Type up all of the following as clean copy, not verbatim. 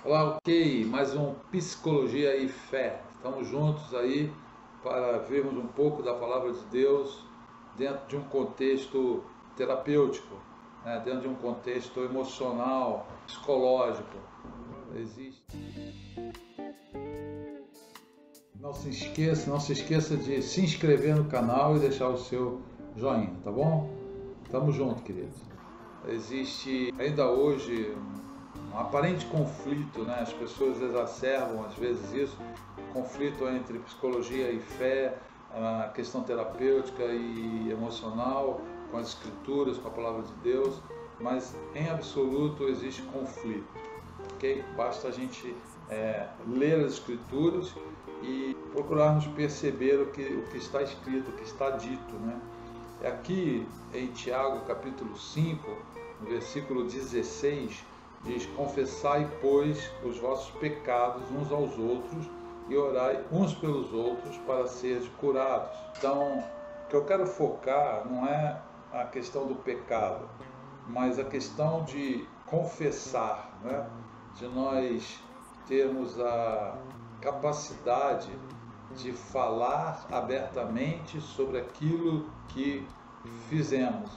Olá, ok, mais um Psicologia e Fé. Estamos juntos aí para vermos um pouco da palavra de Deus dentro de um contexto terapêutico, né? Dentro de um contexto emocional, psicológico. Existe. Não se esqueça de se inscrever no canal e deixar o seu joinha, tá bom? Tamo junto, queridos. Existe ainda hoje um aparente conflito, né? As pessoas exacerbam às vezes isso, conflito entre psicologia e fé, a questão terapêutica e emocional, com as escrituras, com a palavra de Deus, mas em absoluto existe conflito, ok? Basta a gente ler as escrituras e procurarmos perceber o que está escrito, o que está dito, né? Aqui em Tiago capítulo 5, no versículo 16, diz: confessai, pois, os vossos pecados uns aos outros e orai uns pelos outros para seres curados. Então, o que eu quero focar não é a questão do pecado, mas a questão de confessar, né? De nós termos a capacidade de falar abertamente sobre aquilo que fizemos,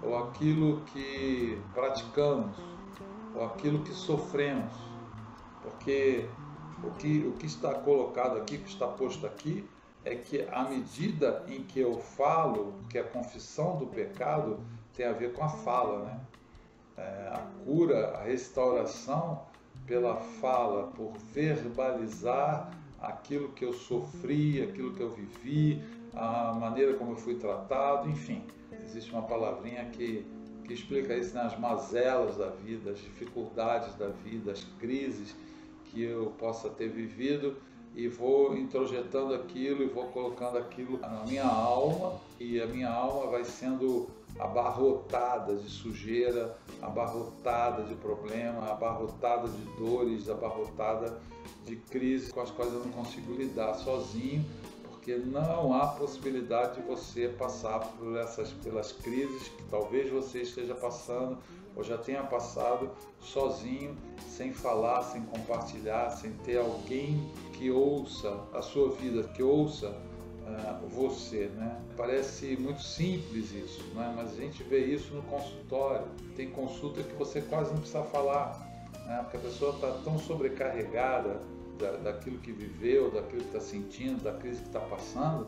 ou aquilo que praticamos, ou aquilo que sofremos, porque o que está colocado aqui, o que está posto aqui, é que à medida em que eu falo, que a confissão do pecado tem a ver com a fala, né? A cura, a restauração pela fala, por verbalizar aquilo que eu sofri, aquilo que eu vivi, a maneira como eu fui tratado, enfim. Existe uma palavrinha que explica isso, né? As mazelas da vida, as dificuldades da vida, as crises que eu possa ter vivido, e vou introjetando aquilo e vou colocando aquilo na minha alma, e a minha alma vai sendo abarrotada de sujeira, abarrotada de problema, abarrotada de dores, abarrotada de crises com as quais eu não consigo lidar sozinho, porque não há possibilidade de você passar pelas crises que talvez você esteja passando ou já tenha passado sozinho, sem falar, sem compartilhar, sem ter alguém que ouça a sua vida, que ouça você, né? Parece muito simples isso, né? Mas a gente vê isso no consultório. Tem consulta que você quase não precisa falar, né? Porque a pessoa está tão sobrecarregada daquilo que viveu, daquilo que está sentindo, da crise que está passando,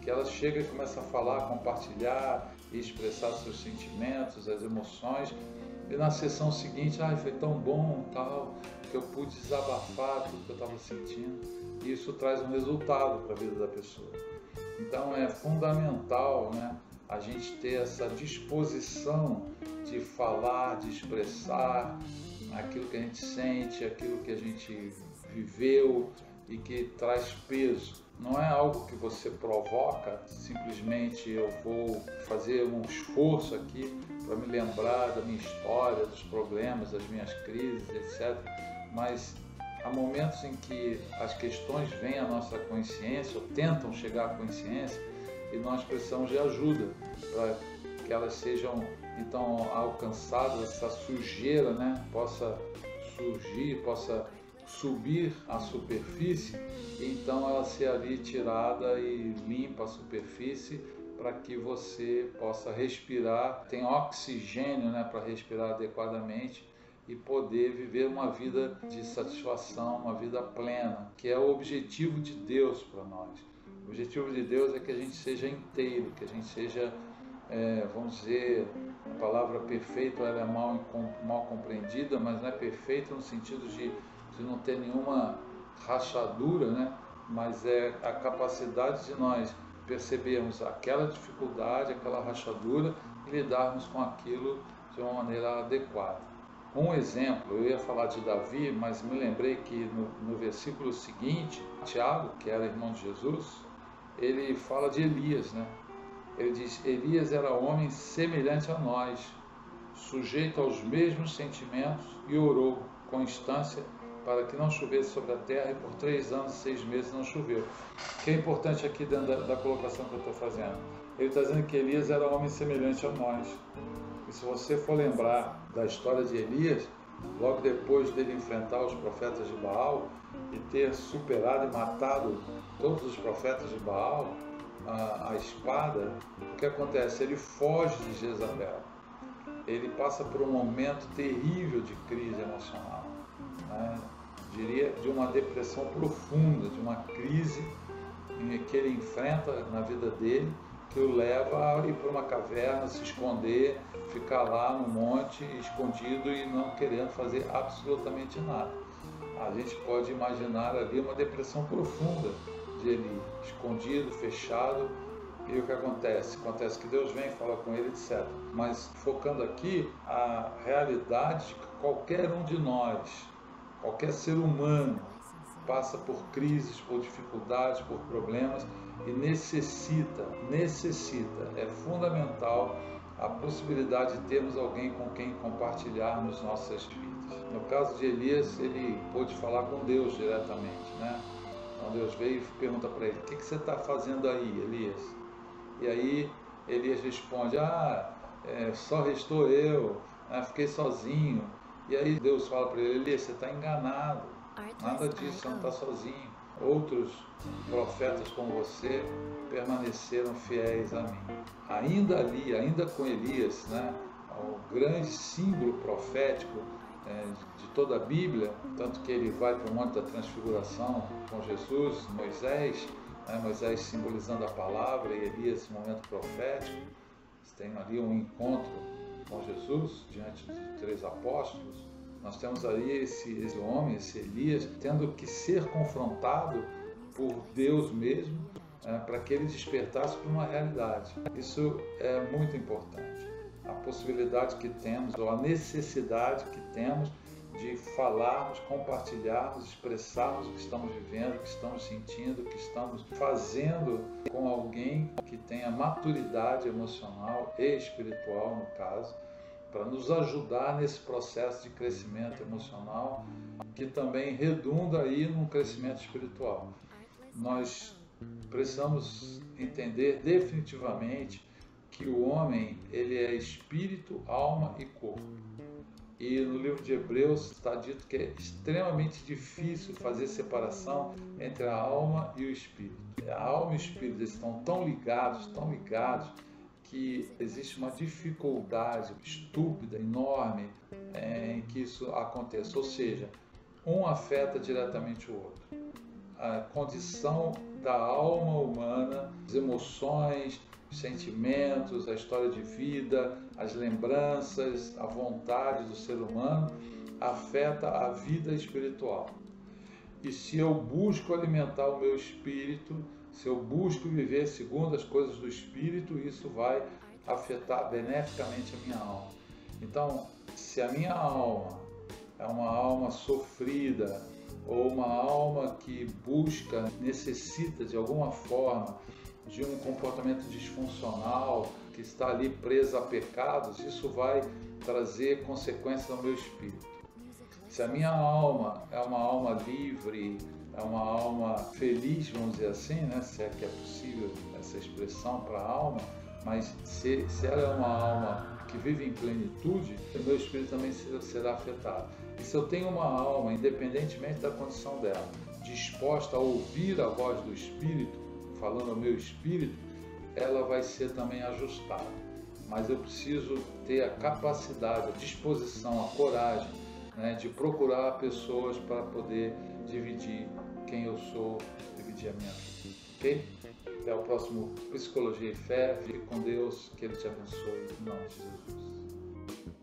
que ela chega e começa a falar, compartilhar e expressar seus sentimentos, as emoções, e na sessão seguinte, foi tão bom, tal, que eu pude desabafar tudo que eu estava sentindo, e isso traz um resultado para a vida da pessoa. Então é fundamental, né, a gente ter essa disposição de falar, de expressar aquilo que a gente sente, aquilo que a gente viveu e que traz peso. Não é algo que você provoca, simplesmente eu vou fazer um esforço aqui para me lembrar da minha história, dos problemas, das minhas crises, etc. Mas há momentos em que as questões vêm à nossa consciência, ou tentam chegar à consciência, e nós precisamos de ajuda para que elas sejam então alcançadas, essa sujeira, né, possa surgir, possa subir à superfície, e então ela ser ali tirada e limpa a superfície para que você possa respirar, tem oxigênio, né, para respirar adequadamente e poder viver uma vida de satisfação, uma vida plena, que é o objetivo de Deus para nós. O objetivo de Deus é que a gente seja inteiro, que a gente seja, vamos dizer, a palavra perfeito ela é mal compreendida, mas não é perfeito no sentido de não ter nenhuma rachadura, né? Mas é a capacidade de nós percebermos aquela dificuldade, aquela rachadura e lidarmos com aquilo de uma maneira adequada. Um exemplo, eu ia falar de Davi, mas me lembrei que no versículo seguinte, Tiago, que era irmão de Jesus, ele fala de Elias, né? Ele diz: Elias era homem semelhante a nós, sujeito aos mesmos sentimentos, e orou com instância para que não chovesse sobre a terra, e por 3 anos e 6 meses não choveu. O que é importante aqui dentro da colocação que eu estou fazendo? Ele está dizendo que Elias era homem semelhante a nós. E se você for lembrar da história de Elias, logo depois dele enfrentar os profetas de Baal e ter superado e matado todos os profetas de Baal, a espada, o que acontece? Ele foge de Jezabel. Ele passa por um momento terrível de crise emocional, né? Diria de uma depressão profunda, de uma crise que ele enfrenta na vida dele, que o leva a ir para uma caverna, se esconder, ficar lá no monte, escondido e não querendo fazer absolutamente nada. A gente pode imaginar ali uma depressão profunda de Eli, escondido, fechado. E o que acontece? Acontece que Deus vem, fala com ele, etc. Mas focando aqui, a realidade de que qualquer um de nós, qualquer ser humano, passa por crises, por dificuldades, por problemas e necessita, é fundamental a possibilidade de termos alguém com quem compartilharmos nossas vidas. No caso de Elias, ele pôde falar com Deus diretamente, né? Então Deus veio e pergunta para ele: o que você está fazendo aí, Elias? E aí Elias responde: só restou eu, fiquei sozinho. E aí Deus fala para ele: Elias, você está enganado, nada disso, você não está sozinho. Outros profetas como você permaneceram fiéis a mim. Ainda ali, ainda com Elias, né, o grande símbolo profético de toda a Bíblia, tanto que ele vai para o Monte da Transfiguração com Jesus, Moisés, Moisés simbolizando a palavra e Elias, esse momento profético. Tem ali um encontro com Jesus diante de 3 apóstolos. Nós temos ali esse homem, esse Elias, tendo que ser confrontado por Deus mesmo, para que ele despertasse para uma realidade. Isso é muito importante. A possibilidade que temos, ou a necessidade que temos de falarmos, compartilharmos, expressarmos o que estamos vivendo, o que estamos sentindo, o que estamos fazendo com alguém que tenha maturidade emocional e espiritual, no caso, para nos ajudar nesse processo de crescimento emocional, que também redunda aí num crescimento espiritual. Nós precisamos entender definitivamente que o homem, ele é espírito, alma e corpo. E no livro de Hebreus está dito que é extremamente difícil fazer separação entre a alma e o espírito. A alma e o espírito estão tão ligados, que existe uma dificuldade estúpida, enorme, em que isso aconteça. Ou seja, um afeta diretamente o outro. A condição da alma humana, as emoções, os sentimentos, a história de vida, as lembranças, a vontade do ser humano afeta a vida espiritual. E se eu busco alimentar o meu espírito, se eu busco viver segundo as coisas do espírito, isso vai afetar beneficamente a minha alma. Então, se a minha alma é uma alma sofrida, ou uma alma que busca, necessita de alguma forma de um comportamento disfuncional, que está ali presa a pecados, isso vai trazer consequências ao meu espírito. Se a minha alma é uma alma livre, é uma alma feliz, vamos dizer assim, né? Se é que é possível essa expressão para a alma, mas se ela é uma alma que vive em plenitude, o meu espírito também será afetado. E se eu tenho uma alma, independentemente da condição dela, disposta a ouvir a voz do Espírito, falando ao meu espírito, ela vai ser também ajustada. Mas eu preciso ter a capacidade, a disposição, a coragem, né, de procurar pessoas para poder dividir quem eu sou, dividir a minha vida. Ok? Até o próximo Psicologia e Fé. Fique com Deus, que Ele te abençoe. Em nome de Jesus.